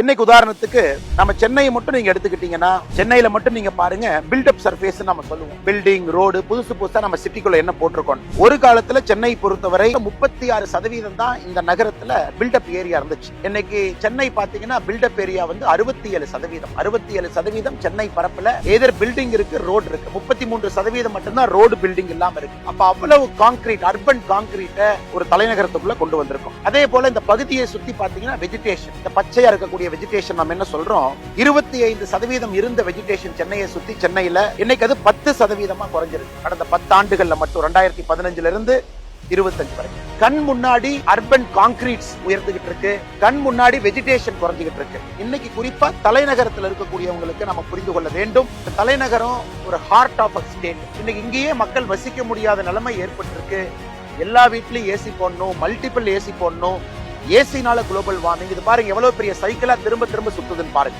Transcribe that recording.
இன்னைக்கு உதாரணத்துக்கு நம்ம சென்னையை மட்டும் நீங்க எடுத்துக்கிட்டீங்கன்னா, சென்னையில மட்டும் நீங்க பாருங்க, பில்டப் சர்ஃபேஸ் நம்ம சொல்லுவோம். பில்டிங், ரோடு புதுசா நம்ம சிட்டிக்குள்ள என்ன போட்டிருக்கோம். ஒரு காலத்துல சென்னை பொறுத்தவரை 36% தான் இந்த நகரத்துல பில்டப் ஏரியா இருந்துச்சு. இன்னைக்கு சென்னை பாத்தீங்கன்னா பில்டப் ஏரியா வந்து 67%. 67% சென்னை பரப்புல ஏதர் பில்டிங் இருக்கு, ரோடு இருக்கு. 33% மட்டும்தான் ரோடு பில்டிங் இல்லாம இருக்கு. அப்ப அவ்வளவு கான்கிரீட், அர்பன் கான்கிரீட்டை ஒரு தலைநகரத்துக்குள்ள கொண்டு வந்திருக்கோம். அதே போல இந்த பகுதியை சுத்தி பாத்தீங்கன்னா வெஜிடேஷன், இந்த பச்சையா இருக்கக்கூடிய வெஜிடேஷன் நம்ம என்ன சொல்றோம், 25% இருந்த வெஜிடேஷன் சென்னையை சுத்தி, சென்னையில இன்னைக்கு அது 10% குறைஞ்சிருக்கு. கடந்த 10 ஆண்டுகள்ல மட்டும் 2015 இருந்து 25 வரை. கண் முன்னாடி அர்பன் கான்கிரீட்ஸ் உயர்ந்துகிட்டு இருக்கு, கண் முன்னாடி வெஜிடேஷன் குறைஞ்சிட்டு இருக்கு. இன்னைக்கு குறிப்பா தலைநகரத்தில் இருக்கக்கூடியவங்களுக்கு நம்ம புரிந்து கொள்ள வேண்டும், தலைநகரம் ஒரு ஹார்ட் ஆஃப் அ ஸ்டேட். இன்னைக்கு இங்கேயே மக்கள் வசிக்க முடியாத நிலைமை ஏற்பட்டிருக்கு. எல்லா வீட்லயும் ஏசி போடணும், மல்டிபிள் ஏசி போடணும். ஏசினால குளோபல் வார்மிங். இது பாருங்க எவ்வளவு பெரிய சைக்கிளா திரும்ப திரும்ப சுத்துதுன்னு பாருங்க.